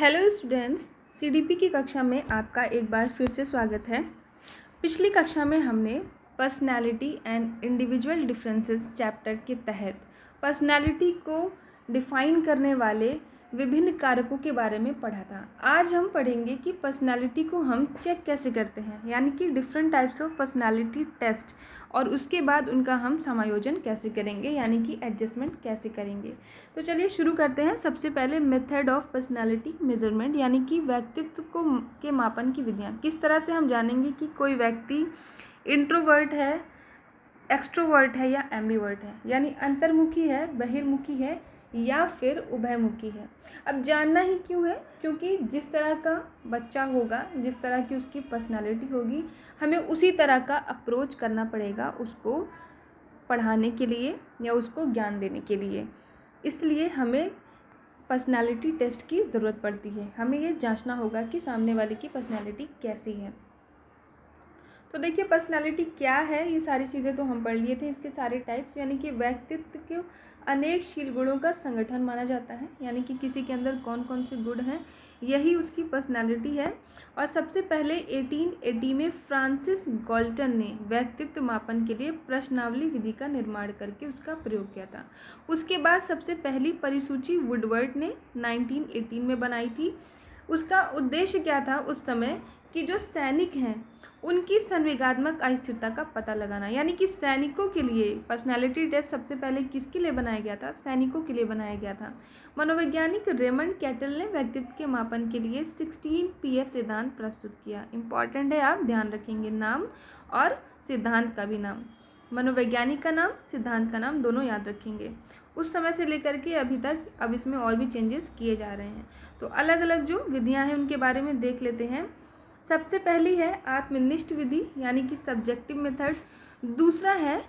Hello students, CDP की कक्षा में आपका एक बार फिर से स्वागत है। पिछली कक्षा में हमने personality and individual differences chapter के तहत पर्सनालिटी को डिफाइन करने वाले विभिन्न कारकों के बारे में पढ़ा था। आज हम पढ़ेंगे कि पर्सनालिटी को हम चेक कैसे करते हैं, यानी कि different types of personality test, और उसके बाद उनका हम समायोजन कैसे करेंगे, यानी कि एडजस्टमेंट कैसे करेंगे। तो चलिए शुरू करते हैं। सबसे पहले मेथड ऑफ पर्सनालिटी मेजरमेंट, यानी कि व्यक्तित्व को के मापन की विधियाँ। किस तरह से हम जानेंगे कि कोई व्यक्ति इंट्रोवर्ट है, एक्सट्रोवर्ट है या एम्बिवर्ट है, यानी अंतर्मुखी है, बहिर्मुखी है या फिर उभयमुखी है। अब जानना ही क्यों है? क्योंकि जिस तरह का बच्चा होगा, जिस तरह की उसकी पर्सनालिटी होगी, हमें उसी तरह का अप्रोच करना पड़ेगा उसको पढ़ाने के लिए या उसको ज्ञान देने के लिए। इसलिए हमें पर्सनालिटी टेस्ट की ज़रूरत पड़ती है। हमें ये जांचना होगा कि सामने वाले की पर्सनालिटी कैसी है। तो देखिए, पर्सनालिटी क्या है, ये सारी चीज़ें तो हम पढ़ लिए थे। इसके सारे टाइप्स, यानी कि व्यक्तित्व के अनेकशील गुणों का संगठन माना जाता है, यानी कि किसी के अंदर कौन कौन से गुण हैं, यही उसकी पर्सनालिटी है। और सबसे पहले 1880 में फ्रांसिस गॉल्टन ने व्यक्तित्व मापन के लिए प्रश्नावली विधि का निर्माण करके उसका प्रयोग किया था। उसके बाद सबसे पहली परिसूची वुडवर्ड ने 1918 में बनाई थी। उसका उद्देश्य क्या था उस समय, कि जो सैनिक हैं उनकी संवेगात्मक अस्थिरता का पता लगाना, यानी कि सैनिकों के लिए पर्सनालिटी टेस्ट सबसे पहले किसके लिए बनाया गया था? सैनिकों के लिए बनाया गया था। मनोवैज्ञानिक रेमंड कैटल ने व्यक्तित्व के मापन के लिए 16 पीएफ सिद्धांत प्रस्तुत किया। इंपॉर्टेंट है, आप ध्यान रखेंगे नाम और सिद्धांत का भी नाम, मनोवैज्ञानिक का नाम, सिद्धांत का नाम, दोनों याद रखेंगे। उस समय से लेकर के अभी तक अब इसमें और भी चेंजेस किए जा रहे हैं। तो अलग अलग जो विधियां हैं उनके बारे में देख लेते हैं। सबसे पहली है आत्मनिष्ठ विधि, यानी कि सब्जेक्टिव मेथड। दूसरा है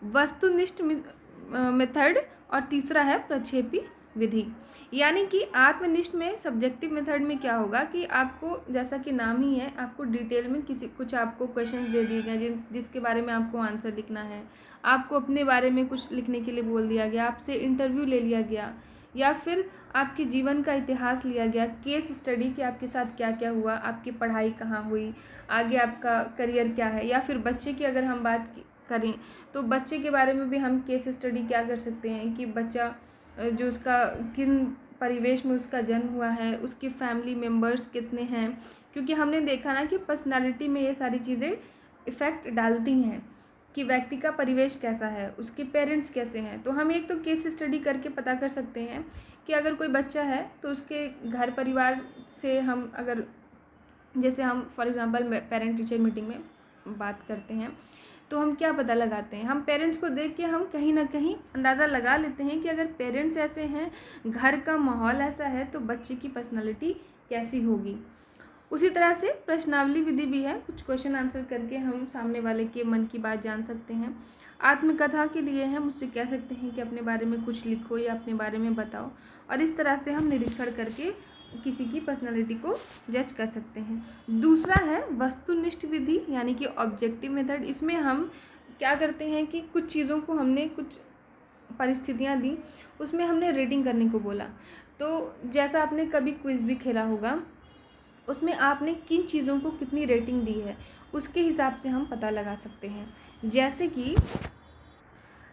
वस्तुनिष्ठ मेथड और तीसरा है प्रक्षेपी विधि। यानी कि आत्मनिष्ठ में, सब्जेक्टिव मेथड में क्या होगा कि आपको, जैसा कि नाम ही है, आपको डिटेल में कुछ आपको क्वेश्चन दे दिए गए जिसके बारे में आपको आंसर लिखना है। आपको अपने बारे में कुछ लिखने के लिए बोल दिया गया, आपसे इंटरव्यू ले लिया गया, या फिर आपके जीवन का इतिहास लिया गया, केस स्टडी कि आपके साथ क्या क्या हुआ, आपकी पढ़ाई कहाँ हुई, आगे आपका करियर क्या है। या फिर बच्चे की अगर हम बात करें तो बच्चे के बारे में भी हम केस स्टडी क्या कर सकते हैं कि बच्चा जो उसका किन परिवेश में उसका जन्म हुआ है, उसके फैमिली मेम्बर्स कितने हैं, क्योंकि हमने देखा ना कि पर्सनालिटी में ये सारी चीज़ें इफ़ेक्ट डालती हैं कि व्यक्ति का परिवेश कैसा है, उसके पेरेंट्स कैसे हैं। तो हम एक तो केस स्टडी करके पता कर सकते हैं कि अगर कोई बच्चा है तो उसके घर परिवार से हम, अगर जैसे हम for example parent teacher meeting में बात करते हैं तो हम क्या पता लगाते हैं, हम पेरेंट्स को देख के हम कहीं ना कहीं अंदाज़ा लगा लेते हैं कि अगर पेरेंट्स ऐसे हैं, घर का माहौल ऐसा है, तो बच्चे की पर्सनालिटी कैसी होगी। उसी तरह से प्रश्नावली विधि भी है, कुछ क्वेश्चन आंसर करके हम सामने वाले के मन की बात जान सकते हैं। आत्मकथा के लिए हम उससे कह सकते हैं कि अपने बारे में कुछ लिखो या अपने बारे में बताओ, और इस तरह से हम निरीक्षण करके किसी की पर्सनालिटी को जज कर सकते हैं। दूसरा है वस्तुनिष्ठ विधि, यानी कि ऑब्जेक्टिव मेथड। इसमें हम क्या करते हैं कि कुछ चीज़ों को हमने, कुछ परिस्थितियाँ दी, उसमें हमने रेटिंग करने को बोला। तो जैसा आपने कभी क्विज भी खेला होगा, उसमें आपने किन चीज़ों को कितनी रेटिंग दी है, उसके हिसाब से हम पता लगा सकते हैं। जैसे कि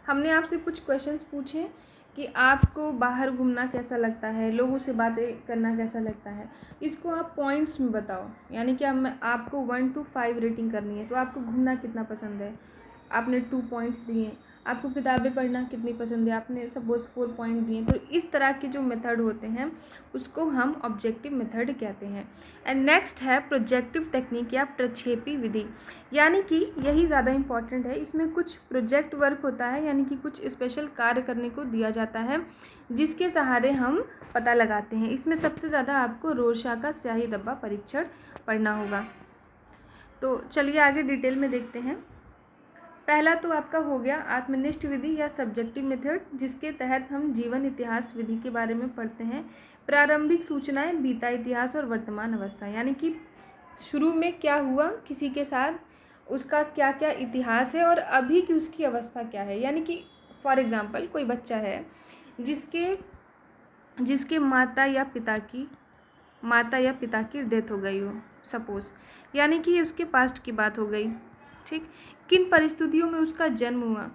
हमने आपसे कुछ क्वेश्चंस पूछे कि आपको बाहर घूमना कैसा लगता है, लोगों से बातें करना कैसा लगता है, इसको आप पॉइंट्स में बताओ। यानी कि आपको 1 to 5 रेटिंग करनी है, तो आपको घूमना कितना पसंद है, आपने 2 पॉइंट्स दिए। आपको किताबें पढ़ना कितनी पसंद है, आपने सपोज 4 पॉइंट दिए। तो इस तरह के जो मेथड होते हैं उसको हम ऑब्जेक्टिव मेथड कहते हैं। एंड नेक्स्ट है प्रोजेक्टिव टेक्निक या प्रक्षेपी विधि, यानी कि यही ज़्यादा इम्पॉर्टेंट है। इसमें कुछ प्रोजेक्ट वर्क होता है, यानी कि कुछ स्पेशल कार्य करने को दिया जाता है जिसके सहारे हम पता लगाते हैं। इसमें सबसे ज़्यादा आपको रोरशाह का स्याही धब्बा परीक्षण पढ़ना होगा। तो चलिए आगे डिटेल में देखते हैं। पहला तो आपका हो गया आत्मनिष्ठ विधि या सब्जेक्टिव मेथड, जिसके तहत हम जीवन इतिहास विधि के बारे में पढ़ते हैं। प्रारंभिक सूचनाएं, बीता इतिहास और वर्तमान अवस्था, यानी कि शुरू में क्या हुआ किसी के साथ, उसका क्या क्या इतिहास है और अभी की उसकी अवस्था क्या है। यानी कि फॉर एग्जांपल कोई बच्चा है जिसके माता या पिता की माता या पिता की डेथ हो गई हो, सपोज, यानी कि उसके पास्ट की बात हो गई। ठीक, किन परिस्थितियों में उसका जन्म हुआ,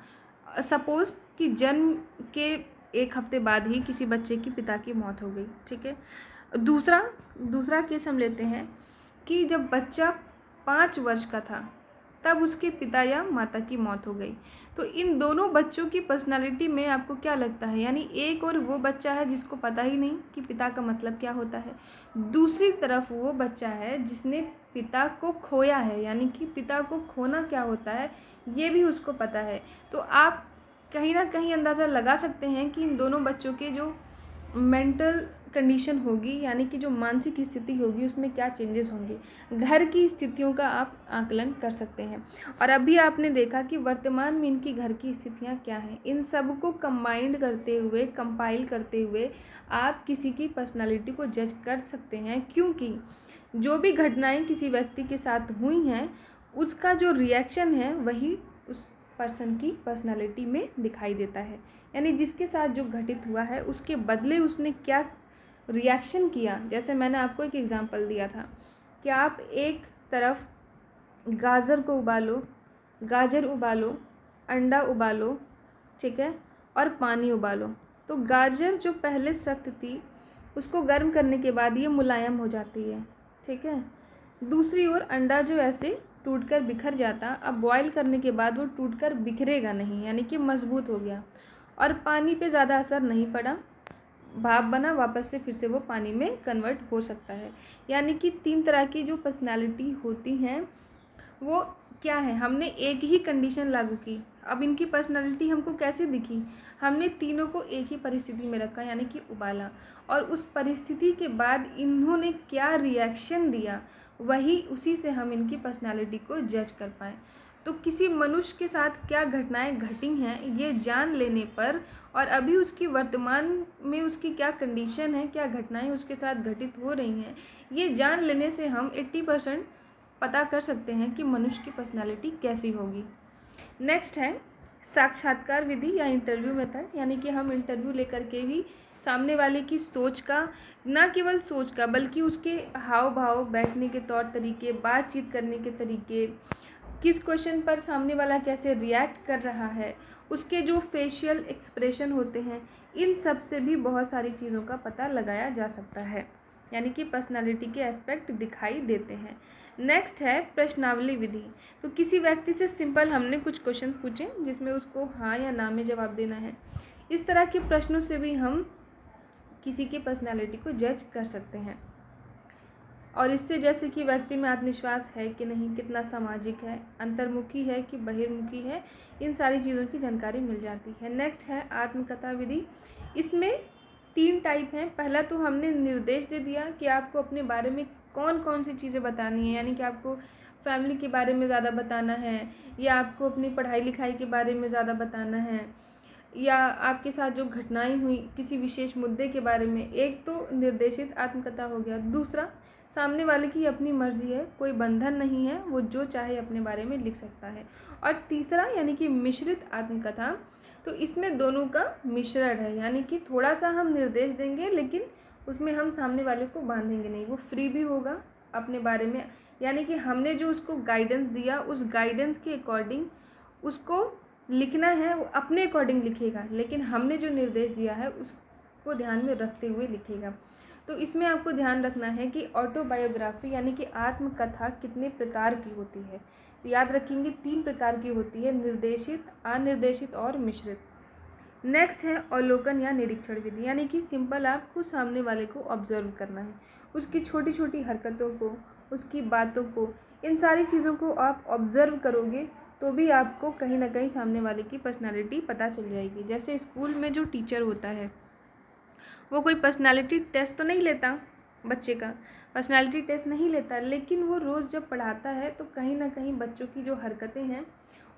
सपोज कि जन्म के एक हफ्ते बाद ही किसी बच्चे की पिता की मौत हो गई। ठीक है, दूसरा केस हम लेते हैं कि जब बच्चा 5 वर्ष का था तब उसके पिता या माता की मौत हो गई। तो इन दोनों बच्चों की पर्सनालिटी में आपको क्या लगता है, यानी एक और वो बच्चा है जिसको पता ही नहीं कि पिता का मतलब क्या होता है, दूसरी तरफ वो बच्चा है जिसने पिता को खोया है, यानी कि पिता को खोना क्या होता है ये भी उसको पता है। तो आप कहीं ना कहीं अंदाज़ा लगा सकते हैं कि इन दोनों बच्चों के जो मेंटल कंडीशन होगी, यानी कि जो मानसिक स्थिति होगी, उसमें क्या चेंजेस होंगे, घर की स्थितियों का आप आकलन कर सकते हैं। और अभी आपने देखा कि वर्तमान में इनकी घर की स्थितियां क्या हैं, इन सब को कंबाइंड करते हुए, कंपाइल करते हुए आप किसी की पर्सनालिटी को जज कर सकते हैं, क्योंकि जो भी घटनाएं किसी व्यक्ति के साथ हुई हैं उसका जो रिएक्शन है वही उस पर्सन की पर्सनालिटी में दिखाई देता है। यानी जिसके साथ जो घटित हुआ है उसके बदले उसने क्या रिएक्शन किया। जैसे मैंने आपको एक एग्जांपल दिया था कि आप एक तरफ गाजर उबालो, अंडा उबालो, ठीक है, और पानी उबालो, तो गाजर जो पहले सख्त थी उसको गर्म करने के बाद ये मुलायम हो जाती है। ठीक है, दूसरी ओर अंडा जो ऐसे टूटकर बिखर जाता, अब बॉईल करने के बाद वो टूटकर बिखरेगा नहीं, यानी कि मजबूत हो गया, और पानी पे ज़्यादा असर नहीं पड़ा, भाप बना, वापस से फिर से वो पानी में कन्वर्ट हो सकता है। यानी कि 3 तरह की जो पर्सनालिटी होती हैं वो क्या है, हमने एक ही कंडीशन लागू की, अब इनकी पर्सनालिटी हमको कैसे दिखी, हमने तीनों को एक ही परिस्थिति में रखा, यानी कि उबाला, और उस परिस्थिति के बाद इन्होंने क्या रिएक्शन दिया, वही उसी से हम इनकी पर्सनालिटी को जज कर पाएँ। तो किसी मनुष्य के साथ क्या घटनाएं घटी हैं ये जान लेने पर, और अभी उसकी वर्तमान में उसकी क्या कंडीशन है, क्या घटनाएं उसके साथ घटित हो रही हैं, ये जान लेने से हम 80% पता कर सकते हैं कि मनुष्य की पर्सनालिटी कैसी होगी। नेक्स्ट है साक्षात्कार विधि या इंटरव्यू मेथड, यानी कि हम इंटरव्यू लेकर के भी सामने वाले की सोच का, ना केवल सोच का बल्कि उसके हाव भाव, बैठने के तौर तरीके, बातचीत करने के तरीके, किस क्वेश्चन पर सामने वाला कैसे रिएक्ट कर रहा है, उसके जो फेशियल एक्सप्रेशन होते हैं, इन सब से भी बहुत सारी चीज़ों का पता लगाया जा सकता है, यानी कि पर्सनालिटी के एस्पेक्ट दिखाई देते हैं। नेक्स्ट है प्रश्नावली विधि। तो किसी व्यक्ति से सिंपल हमने कुछ क्वेश्चन पूछे जिसमें उसको हाँ या ना में जवाब देना है। इस तरह के प्रश्नों से भी हम किसी की पर्सनालिटी को जज कर सकते हैं, और इससे जैसे कि व्यक्ति में आत्मविश्वास है कि नहीं, कितना सामाजिक है, अंतर्मुखी है कि बहिर्मुखी है, इन सारी चीज़ों की जानकारी मिल जाती है। नेक्स्ट है आत्मकथा विधि। इसमें 3 टाइप हैं। पहला तो हमने निर्देश दे दिया कि आपको अपने बारे में कौन कौन सी चीज़ें बतानी है, यानी कि आपको फैमिली के बारे में ज़्यादा बताना है, या आपको अपनी पढ़ाई लिखाई के बारे में ज़्यादा बताना है, या आपके साथ जो घटनाएं हुई किसी विशेष मुद्दे के बारे में। एक तो निर्देशित आत्मकथा हो गया। दूसरा, सामने वाले की अपनी मर्जी है, कोई बंधन नहीं है, वो जो चाहे अपने बारे में लिख सकता है। और तीसरा यानी कि मिश्रित आत्मकथा, तो इसमें दोनों का मिश्रण है, यानी कि थोड़ा सा हम निर्देश देंगे लेकिन उसमें हम सामने वाले को बांधेंगे नहीं, वो फ्री भी होगा अपने बारे में, यानी कि हमने जो उसको गाइडेंस दिया उस गाइडेंस के अकॉर्डिंग उसको लिखना है, वो अपने अकॉर्डिंग लिखेगा, लेकिन हमने जो निर्देश दिया है उसको ध्यान में रखते हुए लिखेगा। तो इसमें आपको ध्यान रखना है कि ऑटोबायोग्राफी यानी कि आत्मकथा कितने प्रकार की होती है। तो याद रखेंगे 3 प्रकार की होती है, निर्देशित, अनिर्देशित और मिश्रित। नेक्स्ट है अवलोकन या निरीक्षण विधि, यानी कि सिंपल आपको सामने वाले को ऑब्जर्व करना है, उसकी छोटी छोटी हरकतों को, उसकी बातों को, इन सारी चीज़ों को आप ऑब्जर्व करोगे तो भी आपको कहीं ना कहीं सामने वाले की पर्सनालिटी पता चल जाएगी। जैसे स्कूल में जो टीचर होता है वो कोई पर्सनालिटी टेस्ट तो नहीं लेता, बच्चे का पर्सनालिटी टेस्ट नहीं लेता, लेकिन वो रोज़ जब पढ़ाता है तो कहीं ना कहीं बच्चों की जो हरकतें हैं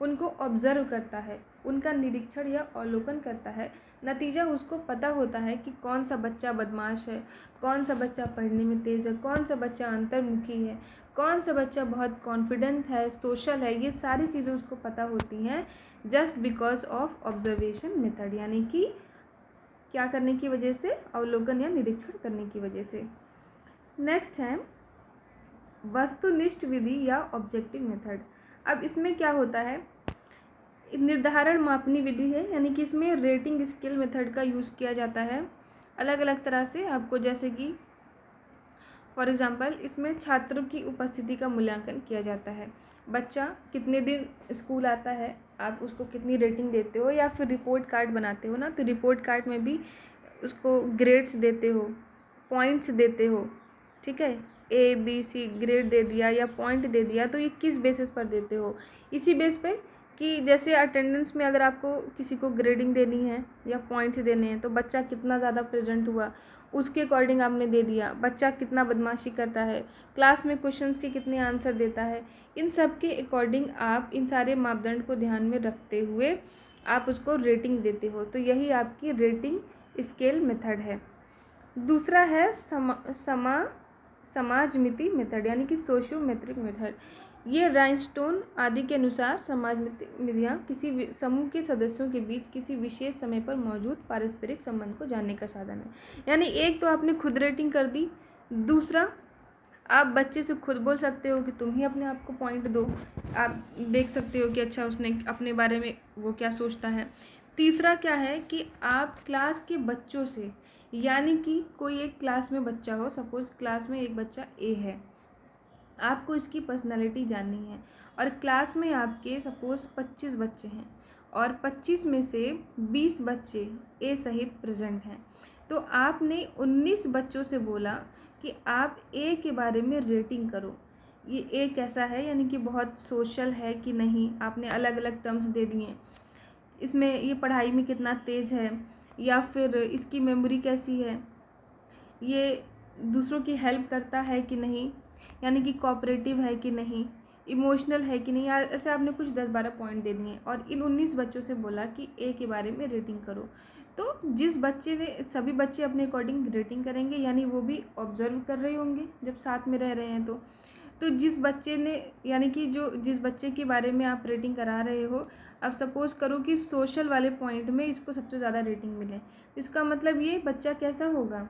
उनको ऑब्ज़र्व करता है, उनका निरीक्षण या अवलोकन करता है। नतीजा उसको पता होता है कि कौन सा बच्चा बदमाश है, कौन सा बच्चा पढ़ने में तेज़ है, कौन सा बच्चा अंतर्मुखी है, कौन सा बच्चा बहुत कॉन्फिडेंट है, सोशल है। ये सारी चीज़ें उसको पता होती हैं just because of observation method, यानी कि क्या करने की वजह से, अवलोकन या निरीक्षण करने की वजह से। नेक्स्ट है वस्तुनिष्ठ विधि या ऑब्जेक्टिव मेथड। अब इसमें क्या होता है, निर्धारण मापनी विधि है, यानी कि इसमें रेटिंग स्केल मेथड का यूज़ किया जाता है अलग अलग तरह से आपको, जैसे कि फॉर एग्जांपल इसमें छात्रों की उपस्थिति का मूल्यांकन किया जाता है। बच्चा कितने दिन स्कूल आता है, आप उसको कितनी रेटिंग देते हो, या फिर रिपोर्ट कार्ड बनाते हो ना, तो रिपोर्ट कार्ड में भी उसको ग्रेड्स देते हो, पॉइंट्स देते हो, ठीक है, ABC ग्रेड दे दिया या पॉइंट दे दिया, तो ये किस बेसिस पर देते हो, इसी बेस पे कि जैसे अटेंडेंस में अगर आपको किसी को ग्रेडिंग देनी है या पॉइंट्स देने हैं तो बच्चा कितना ज़्यादा प्रेजेंट हुआ उसके अकॉर्डिंग आपने दे दिया, बच्चा कितना बदमाशी करता है, क्लास में क्वेश्चंस के कितने आंसर देता है, इन सब के अकॉर्डिंग आप इन सारे मापदंड को ध्यान में रखते हुए आप उसको रेटिंग देते हो। तो यही आपकी रेटिंग स्केल मेथड है। दूसरा है समाजमिति मेथड, यानी कि सोशियोमेट्रिक मेथड। ये राइनस्टोन आदि के अनुसार समाजमितियाँ किसी समूह के सदस्यों के बीच किसी विशेष समय पर मौजूद पारस्परिक संबंध को जानने का साधन है। यानी एक तो आपने खुद रेटिंग कर दी, दूसरा आप बच्चे से खुद बोल सकते हो कि तुम ही अपने आप को पॉइंट दो, आप देख सकते हो कि अच्छा उसने अपने बारे में वो क्या सोचता है। तीसरा क्या है कि आप क्लास के बच्चों से, यानी कि कोई एक क्लास में बच्चा हो, सपोज क्लास में एक बच्चा ए है, आपको इसकी पर्सनालिटी जाननी है और क्लास में आपके सपोज 25 बच्चे हैं और 25 में से 20 बच्चे ए सहित प्रेजेंट हैं, तो आपने 19 बच्चों से बोला कि आप ए के बारे में रेटिंग करो, ये ए कैसा है, यानी कि बहुत सोशल है कि नहीं, आपने अलग अलग टर्म्स दे दिए, इसमें ये पढ़ाई में कितना तेज़ है, या फिर इसकी मेमोरी कैसी है, ये दूसरों की हेल्प करता है कि नहीं, यानी कि कोऑपरेटिव है कि नहीं, इमोशनल है कि नहीं, ऐसे आपने कुछ 10-12 पॉइंट दे दिए और इन 19 बच्चों से बोला कि ए के बारे में रेटिंग करो। तो जिस बच्चे ने, सभी बच्चे अपने अकॉर्डिंग रेटिंग करेंगे, यानी वो भी ऑब्जर्व कर रहे होंगे जब साथ में रह रहे हैं, तो जिस बच्चे ने, यानी कि जिस बच्चे के बारे में आप रेटिंग करा रहे हो, अब सपोज करो कि सोशल वाले पॉइंट में इसको सबसे ज़्यादा रेटिंग मिले, तो इसका मतलब ये बच्चा कैसा होगा,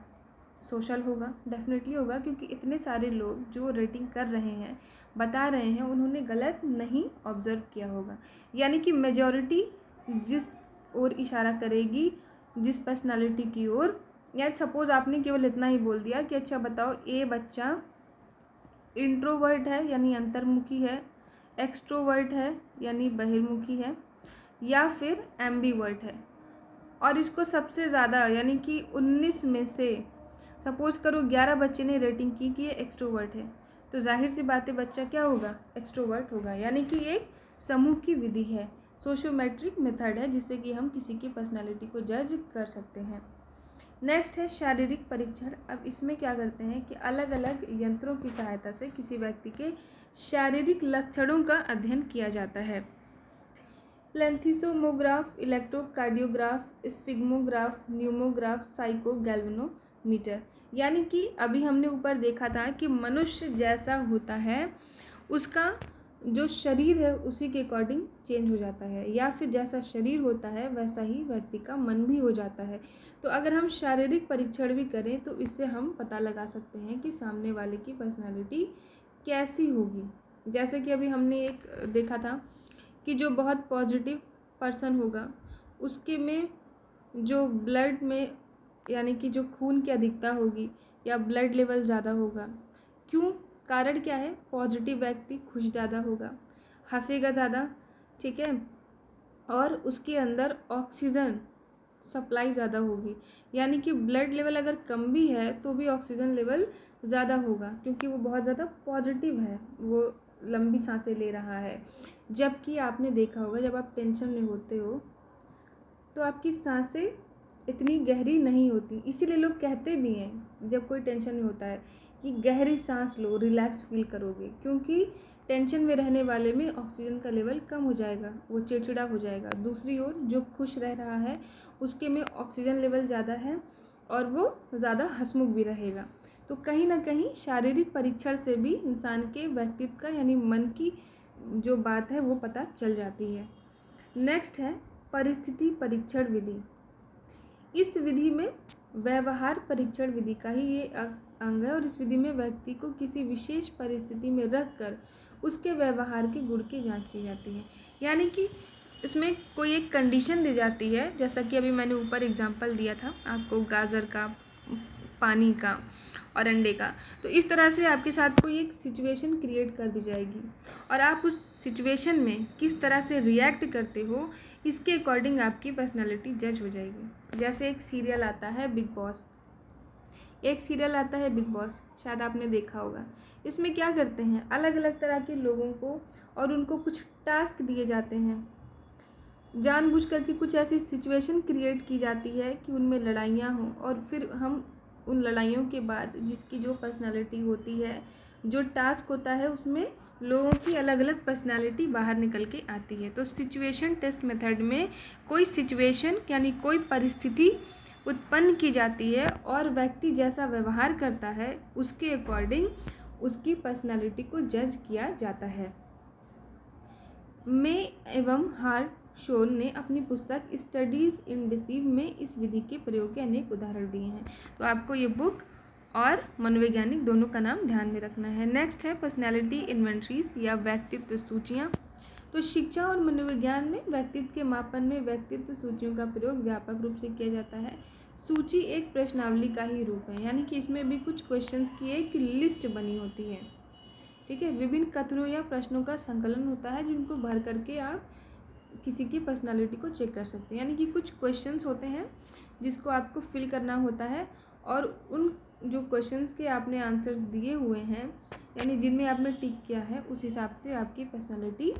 सोशल होगा, डेफिनेटली होगा, क्योंकि इतने सारे लोग जो रेटिंग कर रहे हैं, बता रहे हैं, उन्होंने गलत नहीं ऑब्जर्व किया होगा। यानी कि मेजॉरिटी जिस ओर इशारा करेगी, जिस पर्सनालिटी की ओर, या सपोज आपने केवल इतना ही बोल दिया कि अच्छा बताओ ए बच्चा इंट्रोवर्ट है यानी अंतर्मुखी है, एक्सट्रोवर्ट है यानी बहिर्मुखी है, या फिर एम्बीवर्ट है, और इसको सबसे ज़्यादा यानी कि 19 में से सपोज करो 11 बच्चे ने रेटिंग की कि ये एक्सट्रोवर्ट है, तो जाहिर सी बात है बच्चा क्या होगा, एक्सट्रोवर्ट होगा। यानी कि एक समूह की विधि है, सोशियोमेट्रिक मेथड है, जिससे कि हम किसी की पर्सनालिटी को जज कर सकते हैं। नेक्स्ट है शारीरिक परीक्षण। अब इसमें क्या करते हैं कि अलग अलग यंत्रों की सहायता से किसी व्यक्ति के शारीरिक लक्षणों का अध्ययन किया जाता है। प्लेंथिसोमोग्राफ, इलेक्ट्रोकार्डियोग्राफ, स्फिग्मोग्राफ, न्यूमोग्राफ, साइको गैल्वेनोमीटर। यानी कि अभी हमने ऊपर देखा था कि मनुष्य जैसा होता है उसका जो शरीर है उसी के अकॉर्डिंग चेंज हो जाता है, या फिर जैसा शरीर होता है वैसा ही व्यक्ति का मन भी हो जाता है। तो अगर हम शारीरिक परीक्षण भी करें तो इससे हम पता लगा सकते हैं कि सामने वाले की पर्सनालिटी कैसी होगी। जैसे कि अभी हमने एक देखा था कि जो बहुत पॉजिटिव पर्सन होगा उसके में जो ब्लड में, यानी कि जो खून की अधिकता होगी या ब्लड लेवल ज़्यादा होगा। क्यों, कारण क्या है, पॉजिटिव व्यक्ति खुश ज़्यादा होगा, हंसेगा ज़्यादा, ठीक है, और उसके अंदर ऑक्सीजन सप्लाई ज़्यादा होगी। यानी कि ब्लड लेवल अगर कम भी है तो भी ऑक्सीजन लेवल ज़्यादा होगा, क्योंकि वो बहुत ज़्यादा पॉजिटिव है, वो लंबी सांसें ले रहा है। जबकि आपने देखा होगा जब आप टेंशन में होते हो तो आपकी सांसें इतनी गहरी नहीं होती, इसीलिए लोग कहते भी हैं जब कोई टेंशन में होता है कि गहरी सांस लो, रिलैक्स फील करोगे, क्योंकि टेंशन में रहने वाले में ऑक्सीजन का लेवल कम हो जाएगा, वो चिड़चिड़ा हो जाएगा। दूसरी ओर जो खुश रह रहा है उसके में ऑक्सीजन लेवल ज़्यादा है और वो ज़्यादा हंसमुख भी रहेगा। तो कहीं ना कहीं शारीरिक परीक्षण से भी इंसान के व्यक्तित्व का यानी मन की जो बात है वो पता चल जाती है। नेक्स्ट है परिस्थिति परीक्षण विधि। इस विधि में व्यवहार परीक्षण विधि का ही ये अंग है और इस विधि में व्यक्ति को किसी विशेष परिस्थिति में रखकर उसके व्यवहार के गुण की जांच की जाती है। यानी कि इसमें कोई एक कंडीशन दी जाती है, जैसा कि अभी मैंने ऊपर एग्जांपल दिया था आपको गाजर का, पानी का और अंडे का। तो इस तरह से आपके साथ कोई एक सिचुएशन क्रिएट कर दी जाएगी और आप उस सिचुएशन में किस तरह से रिएक्ट करते हो इसके अकॉर्डिंग आपकी पर्सनालिटी जज हो जाएगी। जैसे एक सीरियल आता है बिग बॉस, शायद आपने देखा होगा। इसमें क्या करते हैं, अलग अलग तरह के लोगों को और उनको कुछ टास्क दिए जाते हैं, जानबूझ करके कुछ ऐसी सिचुएशन क्रिएट की जाती है कि उनमें लड़ाइयाँ हों और फिर हम उन लड़ाइयों के बाद जिसकी जो पर्सनालिटी होती है, जो टास्क होता है, उसमें लोगों की अलग अलग पर्सनालिटी बाहर निकल के आती है। तो सिचुएशन टेस्ट मेथड में कोई सिचुएशन यानी कोई परिस्थिति उत्पन्न की जाती है और व्यक्ति जैसा व्यवहार करता है उसके अकॉर्डिंग उसकी पर्सनालिटी को जज किया जाता है। मे एवं हार्ट शोर ने अपनी पुस्तक स्टडीज़ इन डिसीव में इस विधि के प्रयोग के अनेक उदाहरण दिए हैं। तो आपको ये बुक और मनोवैज्ञानिक दोनों का नाम ध्यान में रखना है। नेक्स्ट है पर्सनैलिटी इन्वेंट्रीज या व्यक्तित्व सूचियाँ। तो शिक्षा और मनोविज्ञान में व्यक्तित्व के मापन में व्यक्तित्व सूचियों का प्रयोग व्यापक रूप से किया जाता है। सूची एक प्रश्नावली का ही रूप है, यानी कि इसमें भी कुछ क्वेश्चंस की एक लिस्ट बनी होती है। ठीक है, विभिन्न कथनों या प्रश्नों का संकलन होता है जिनको भर करके आप किसी की पर्सनालिटी को चेक कर सकते हैं। यानी कि कुछ क्वेश्चंस होते हैं जिसको आपको फिल करना होता है और उन जो क्वेश्चंस के आपने आंसर्स दिए हुए हैं यानी जिनमें आपने टिक किया है उस हिसाब से आपकी पर्सनालिटी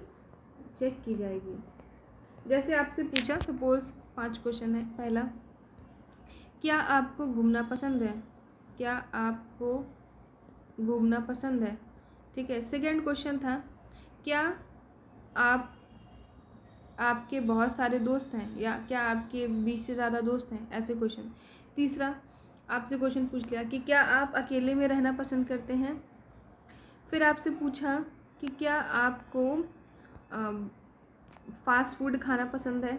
चेक की जाएगी। जैसे आपसे पूछा, सपोज 5 क्वेश्चन है। पहला, क्या आपको घूमना पसंद है? क्या आपको घूमना पसंद है? ठीक है। सेकंड क्वेश्चन था, क्या आपके बहुत सारे दोस्त हैं या क्या आपके 20 से ज़्यादा दोस्त हैं? ऐसे क्वेश्चन। तीसरा, आपसे क्वेश्चन पूछ लिया कि क्या आप अकेले में रहना पसंद करते हैं? फिर आपसे पूछा कि क्या आपको फास्ट फूड खाना पसंद है?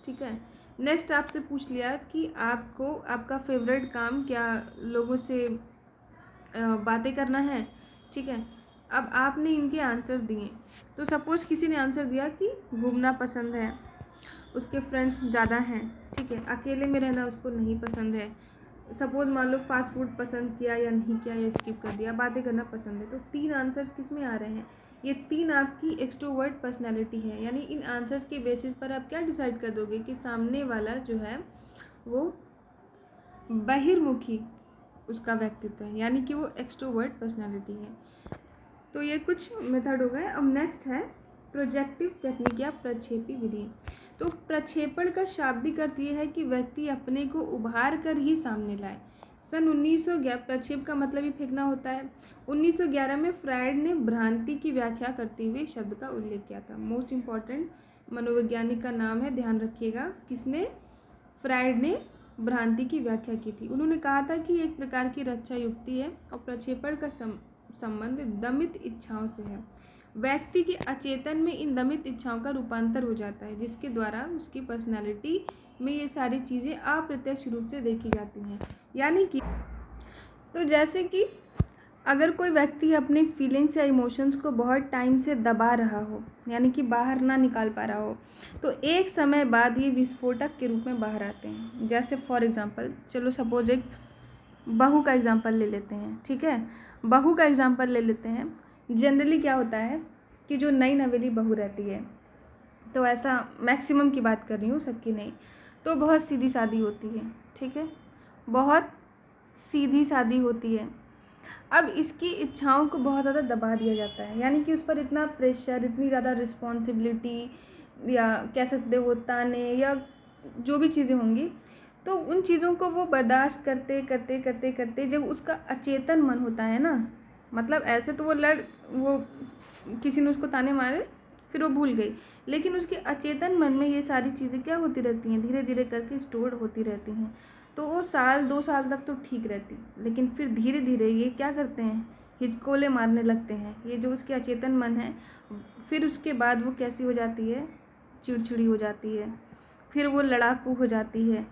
ठीक है। नेक्स्ट आपसे पूछ लिया कि आपको आपका फेवरेट काम क्या लोगों से बातें करना है? ठीक है। अब आपने इनके आंसर दिए। तो सपोज़ किसी ने आंसर दिया कि घूमना पसंद है, उसके फ्रेंड्स ज़्यादा हैं, ठीक है, अकेले में रहना उसको नहीं पसंद है, सपोज़ मान लो फास्ट फूड पसंद किया या नहीं किया या स्किप कर दिया, बातें करना पसंद है। तो 3 आंसर्स किस में आ रहे हैं? ये 3 आपकी एक्सट्रोवर्ट पर्सनैलिटी है। यानी इन आंसर्स के बेसिस पर आप क्या डिसाइड कर दोगे कि सामने वाला जो है वो बहिर्मुखी उसका व्यक्तित्व है, यानी कि वो एक्सट्रोवर्ट पर्सनैलिटी है। तो ये कुछ मेथड हो गए। अब नेक्स्ट है प्रोजेक्टिव टेक्निक या प्रक्षेपी विधि। तो प्रक्षेपण का शाब्दिक अर्थ ये है कि व्यक्ति अपने को उभार कर ही सामने लाए। सन 1911, प्रक्षेप का मतलब ही फेंकना होता है। 1911 में फ्रायड ने भ्रांति की व्याख्या करते हुए शब्द का उल्लेख किया था। मोस्ट इम्पॉर्टेंट मनोवैज्ञानिक का नाम है, ध्यान रखिएगा। किसने? फ्रायड ने भ्रांति की व्याख्या की थी। उन्होंने कहा था कि एक प्रकार की रक्षा युक्ति है और प्रक्षेपण का संबंध दमित इच्छाओं से है। व्यक्ति के अचेतन में इन दमित इच्छाओं का रूपांतर हो जाता है जिसके द्वारा उसकी पर्सनालिटी में ये सारी चीज़ें अप्रत्यक्ष रूप से देखी जाती हैं। यानी कि तो जैसे कि अगर कोई व्यक्ति अपनी फीलिंग्स या इमोशंस को बहुत टाइम से दबा रहा हो, यानी कि बाहर ना निकाल पा रहा हो, तो एक समय बाद ये विस्फोटक के रूप में बाहर आते हैं। जैसे फॉर एग्जांपल, चलो सपोज एक बहू का एग्जांपल ले लेते हैं। ठीक है, बहू का एग्जांपल ले लेते हैं। जनरली क्या होता है कि जो नई नवेली बहू रहती है, तो ऐसा मैक्सिमम की बात कर रही हूँ, सबकी नहीं, तो बहुत सीधी सादी होती है। ठीक है, बहुत सीधी सादी होती है। अब इसकी इच्छाओं को बहुत ज़्यादा दबा दिया जाता है, यानी कि उस पर इतना प्रेशर, इतनी ज़्यादा रिस्पॉन्सिबिलिटी या कह सकते हो ताने या जो भी चीज़ें होंगी, तो उन चीज़ों को वो बर्दाश्त करते करते करते करते जब उसका अचेतन मन होता है ना, मतलब ऐसे तो वो किसी ने उसको ताने मारे फिर वो भूल गई, लेकिन उसके अचेतन मन में ये सारी चीज़ें क्या होती रहती हैं, धीरे धीरे करके स्टोर होती रहती हैं। तो वो 1-2 साल तक तो ठीक रहती, लेकिन फिर धीरे धीरे ये क्या करते हैं, हिचकोले मारने लगते हैं। ये जो उसके अचेतन मन है, फिर उसके बाद वो कैसी हो जाती है, चिड़चिड़ी हो जाती है, फिर वो लड़ाकू हो जाती है।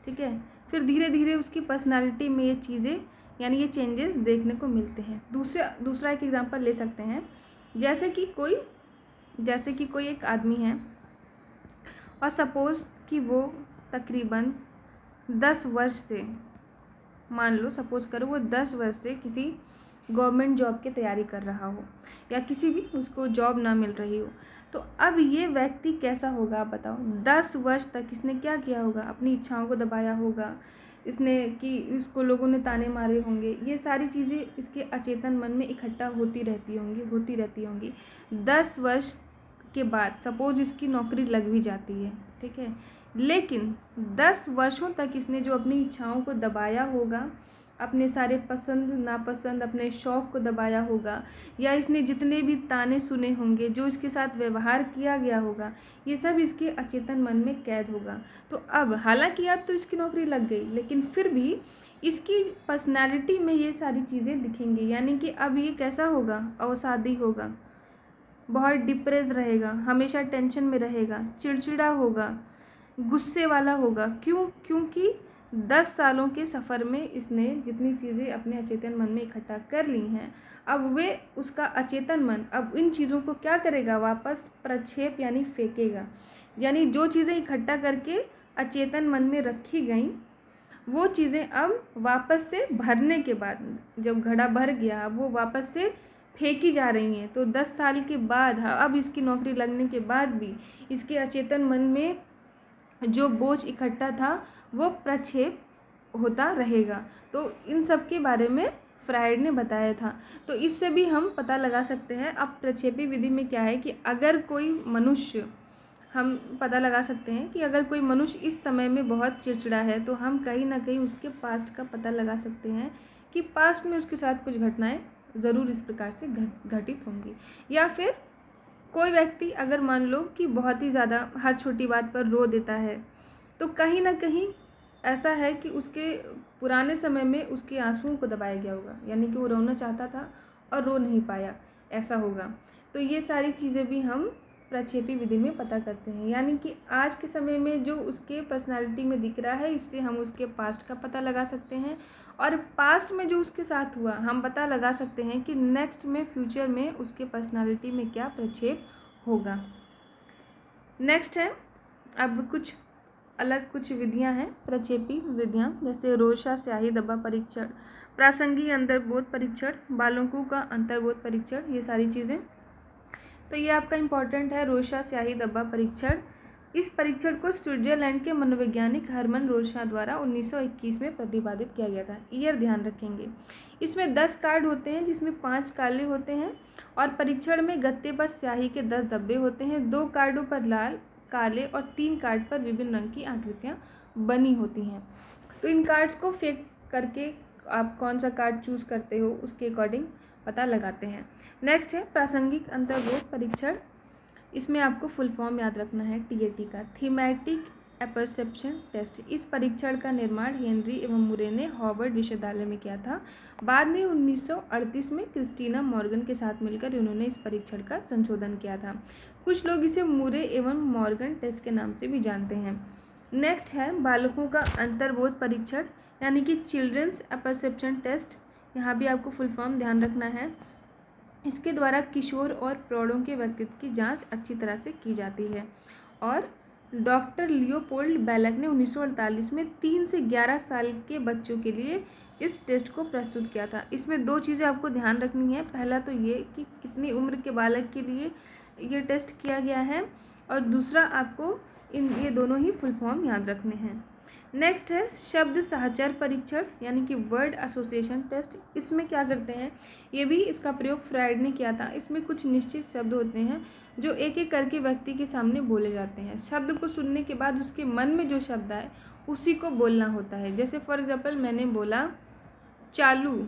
ठीक है, फिर धीरे धीरे उसकी पर्सनालिटी में ये चीज़ें यानी ये चेंजेस देखने को मिलते हैं। दूसरा एक एग्जांपल ले सकते हैं, जैसे कि कोई एक आदमी है और सपोज़ कि वो तकरीबन 10 वर्ष से, मान लो सपोज़ करो वो 10 वर्ष से किसी गवर्नमेंट जॉब की तैयारी कर रहा हो या किसी भी उसको जॉब ना मिल रही हो, तो अब ये व्यक्ति कैसा होगा आप बताओ। 10 वर्ष तक इसने क्या किया होगा, अपनी इच्छाओं को दबाया होगा इसने, कि इसको लोगों ने ताने मारे होंगे, ये सारी चीज़ें इसके अचेतन मन में इकट्ठा होती रहती होंगी। 10 वर्ष के बाद सपोज इसकी नौकरी लग भी जाती है, ठीक है, लेकिन 10 वर्षों तक इसने जो अपनी इच्छाओं को दबाया होगा, अपने सारे पसंद नापसंद, अपने शौक़ को दबाया होगा, या इसने जितने भी ताने सुने होंगे, जो इसके साथ व्यवहार किया गया होगा, ये सब इसके अचेतन मन में कैद होगा। तो अब हालांकि अब तो इसकी नौकरी लग गई, लेकिन फिर भी इसकी पर्सनैलिटी में ये सारी चीज़ें दिखेंगी। यानी कि अब ये कैसा होगा, अवसादी होगा, बहुत डिप्रेस रहेगा, हमेशा टेंशन में रहेगा, चिड़चिड़ा होगा, गुस्से वाला होगा। क्योंकि 10 सालों के सफ़र में इसने जितनी चीज़ें अपने अचेतन मन में इकट्ठा कर ली हैं, अब वे उसका अचेतन मन अब इन चीज़ों को क्या करेगा, वापस प्रक्षेप यानी फेंकेगा। यानी जो चीज़ें इकट्ठा करके अचेतन मन में रखी गई, वो चीज़ें अब वापस से भरने के बाद, जब घड़ा भर गया, वो वापस से फेंकी जा रही हैं। तो 10 साल के बाद, अब इसकी नौकरी लगने के बाद भी इसके अचेतन मन में जो बोझ इकट्ठा था वो प्रक्षेप होता रहेगा। तो इन सब के बारे में फ्रायड ने बताया था। तो इससे भी हम पता लगा सकते हैं। अब प्रक्षेपी विधि में क्या है कि अगर कोई मनुष्य, हम पता लगा सकते हैं कि अगर कोई मनुष्य इस समय में बहुत चिड़चिड़ा है, तो हम कहीं ना कहीं उसके पास्ट का पता लगा सकते हैं कि पास्ट में उसके साथ कुछ घटनाएं ज़रूर इस प्रकार से घटित होंगी। या फिर कोई व्यक्ति अगर मान लो कि बहुत ही ज़्यादा हर छोटी बात पर रो देता है, तो कहीं ना कहीं ऐसा है कि उसके पुराने समय में उसके आंसुओं को दबाया गया होगा, यानी कि वो रोना चाहता था और रो नहीं पाया, ऐसा होगा। तो ये सारी चीज़ें भी हम प्रक्षेपी विधि में पता करते हैं। यानी कि आज के समय में जो उसके पर्सनालिटी में दिख रहा है, इससे हम उसके पास्ट का पता लगा सकते हैं, और पास्ट में जो उसके साथ हुआ हम पता लगा सकते हैं कि नेक्स्ट में, फ्यूचर में उसके पर्सनालिटी में क्या प्रक्षेप होगा। नेक्स्ट है अब कुछ विधियां हैं प्रक्षेपी विधियां, जैसे रोशा स्याही धब्बा परीक्षण, प्रासंगिक अंतर्बोध परीक्षण, बालकों का अंतर्बोध परीक्षण, ये सारी चीज़ें। तो ये आपका इम्पॉर्टेंट है, रोशा स्याही धब्बा परीक्षण। इस परीक्षण को स्विट्जरलैंड के मनोवैज्ञानिक हरमन रोशा द्वारा 1921 में प्रतिपादित किया गया था। ईयर ध्यान रखेंगे। इसमें 10 कार्ड होते हैं, जिसमें 5 काले होते हैं, और परीक्षण में गत्ते पर स्याही के 10 धब्बे होते हैं। 2 कार्डों पर लाल, काले और 3 कार्ड पर विभिन्न रंग की आकृतियाँ बनी होती हैं। तो इन कार्ड्स को फेंक करके आप कौन सा कार्ड चूज़ करते हो, उसके अकॉर्डिंग पता लगाते हैं। नेक्स्ट है प्रासंगिक अंतर्बोध परीक्षण। इसमें आपको फुल फॉर्म याद रखना है TAT का, थीमेटिक एपर्सेप्शन टेस्ट। इस परीक्षण का निर्माण हेनरी एवं मुरे ने हार्वर्ड विश्वविद्यालय में किया था। बाद में 1938 में क्रिस्टीना मॉर्गन के साथ मिलकर उन्होंने इस परीक्षण का संशोधन किया था। कुछ लोग इसे मुरे एवं मॉर्गन टेस्ट के नाम से भी जानते हैं। नेक्स्ट है बालकों का अंतर्बोध परीक्षण, यानी कि चिल्ड्रंस एपर्सेप्शन टेस्ट। यहाँ भी आपको फुल फॉर्म ध्यान रखना है। इसके द्वारा किशोर और प्रौढ़ों के व्यक्तित्व की जांच अच्छी तरह से की जाती है। और डॉक्टर लियोपोल्ड बैलक ने 1948 में 3 से 11 साल के बच्चों के लिए इस टेस्ट को प्रस्तुत किया था। इसमें 2 चीज़ें आपको ध्यान रखनी है। पहला तो ये कि कितनी उम्र के बालक के लिए ये टेस्ट किया गया है, और दूसरा आपको ये दोनों ही फुल फॉर्म याद रखने हैं। नेक्स्ट है शब्द साहचर्य परीक्षण, यानी कि वर्ड एसोसिएशन टेस्ट। इसमें क्या करते हैं, ये भी इसका प्रयोग फ्रायड ने किया था। इसमें कुछ निश्चित शब्द होते हैं जो एक एक करके व्यक्ति के सामने बोले जाते हैं। शब्द को सुनने के बाद उसके मन में जो शब्द आए उसी को बोलना होता है। जैसे फॉर एग्जाम्पल मैंने बोला चालू,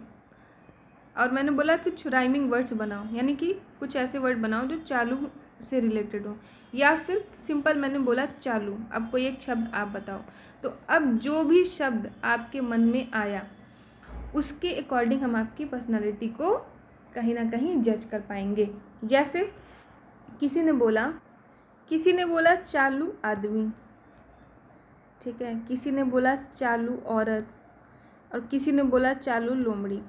और मैंने बोला कुछ राइमिंग वर्ड्स बनाओ, यानी कि कुछ ऐसे वर्ड बनाओ जो चालू से रिलेटेड हो। या फिर सिंपल मैंने बोला चालू, अब कोई एक शब्द आप बताओ। तो अब जो भी शब्द आपके मन में आया उसके अकॉर्डिंग हम आपकी पर्सनालिटी को कहीं ना कहीं जज कर पाएंगे। जैसे किसी ने बोला चालू आदमी, ठीक है, किसी ने बोला चालू औरत, और किसी ने बोला चालू लोमड़ी।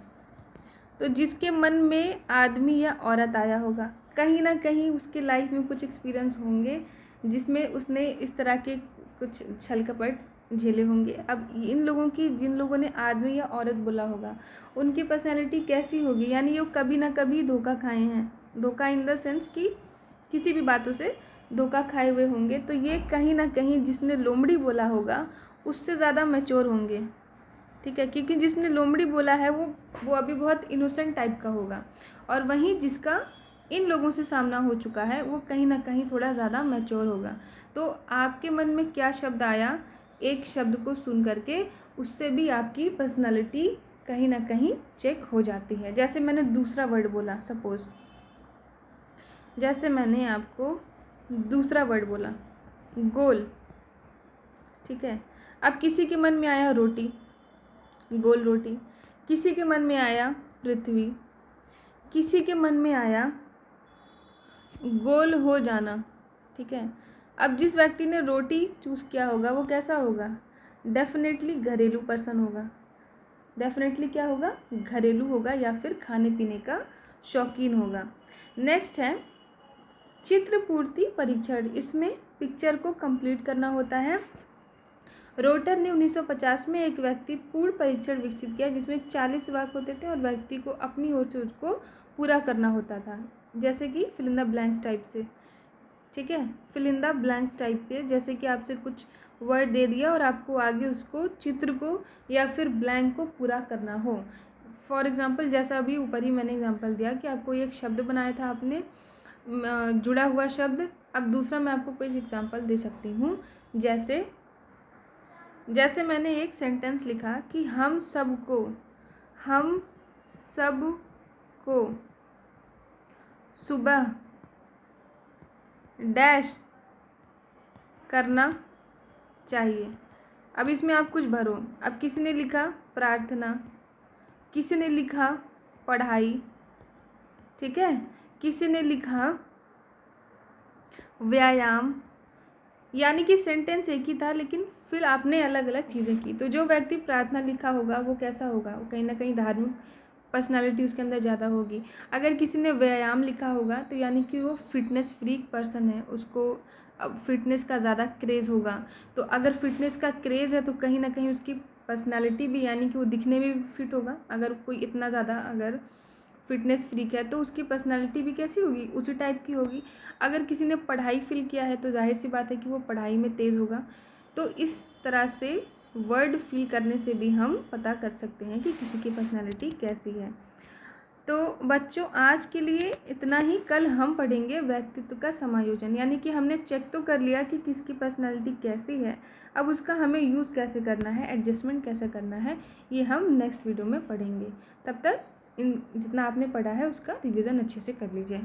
तो जिसके मन में आदमी या औरत आया होगा, कहीं ना कहीं उसके लाइफ में कुछ एक्सपीरियंस होंगे जिसमें उसने इस तरह के कुछ छल कपट झेले होंगे। अब इन लोगों की, जिन लोगों ने आदमी या औरत बोला होगा, उनकी पर्सनैलिटी कैसी होगी, यानी वो कभी ना कभी धोखा खाए हैं। धोखा इन द सेंस कि किसी भी बातों से धोखा खाए हुए होंगे। तो ये कहीं ना कहीं जिसने लोमड़ी बोला होगा उससे ज़्यादा मैच्योर होंगे, ठीक है, क्योंकि जिसने लोमड़ी बोला है वो अभी बहुत इनोसेंट टाइप का होगा, और वहीं जिसका इन लोगों से सामना हो चुका है वो कहीं ना कहीं थोड़ा ज़्यादा मैच्योर होगा। तो आपके मन में क्या शब्द आया, एक शब्द को सुन करके उससे भी आपकी पर्सनालिटी कहीं ना कहीं चेक हो जाती है। जैसे मैंने दूसरा वर्ड बोला, सपोज जैसे मैंने आपको दूसरा वर्ड बोला गोल, ठीक है। अब किसी के मन में आया रोटी, गोल रोटी, किसी के मन में आया पृथ्वी, किसी के मन में आया गोल हो जाना, ठीक है। अब जिस व्यक्ति ने रोटी चूज़ किया होगा वो कैसा होगा, डेफिनेटली घरेलू पर्सन होगा। डेफिनेटली क्या होगा, घरेलू होगा या फिर खाने पीने का शौकीन होगा। नेक्स्ट है चित्र पूर्ति परीक्षण। इसमें पिक्चर को कंप्लीट करना होता है। रोटर ने 1950 में एक व्यक्ति पूर्ण परीक्षण विकसित किया जिसमें 40 वाक्य होते थे और व्यक्ति को अपनी ओर से उसको पूरा करना होता था, जैसे कि fill in the blanks type से, ठीक है। Fill in the blanks type के, जैसे कि आपसे कुछ वर्ड दे दिया और आपको आगे उसको चित्र को या फिर ब्लैंक को पूरा करना हो। फॉर एग्जांपल जैसा अभी ऊपर ही मैंने एग्जांपल दिया कि आपको एक शब्द बनाया था आपने, जुड़ा हुआ शब्द। अब दूसरा मैं आपको कोई एग्जांपल दे सकती हूँ, जैसे मैंने एक सेंटेंस लिखा कि हम सबको सुबह डैश करना चाहिए। अब इसमें आप कुछ भरो। अब किसी ने लिखा प्रार्थना, किसी ने लिखा पढ़ाई, ठीक है, किसी ने लिखा व्यायाम, यानी कि सेंटेंस एक ही था लेकिन फिर आपने अलग अलग चीज़ें की। तो जो व्यक्ति प्रार्थना लिखा होगा वो कैसा होगा, वो कहीं ना कहीं धार्मिक पर्सनालिटी उसके अंदर ज़्यादा होगी। अगर किसी ने व्यायाम लिखा होगा तो यानी कि वो फिटनेस फ्रीक पर्सन है, उसको अब फिटनेस का ज़्यादा क्रेज़ होगा। तो अगर फिटनेस का क्रेज़ है तो कहीं ना कहीं उसकी पर्सनालिटी भी, यानी कि वो दिखने में भी फिट होगा। अगर कोई इतना ज़्यादा अगर फिटनेस फ्रीक है तो उसकी पर्सनालिटी भी कैसी होगी, उसी टाइप की होगी। अगर किसी ने पढ़ाई फिल किया है तो जाहिर सी बात है कि वो पढ़ाई में तेज़ होगा। तो इस तरह से वर्ड फिल करने से भी हम पता कर सकते हैं कि किसी की पर्सनालिटी कैसी है। तो बच्चों आज के लिए इतना ही। कल हम पढ़ेंगे व्यक्तित्व का समायोजन, यानी कि हमने चेक तो कर लिया कि किसकी पर्सनालिटी कैसी है, अब उसका हमें यूज़ कैसे करना है, एडजस्टमेंट कैसे करना है, ये हम नेक्स्ट वीडियो में पढ़ेंगे। तब तक जितना आपने पढ़ा है उसका रिवीजन अच्छे से कर लीजिए।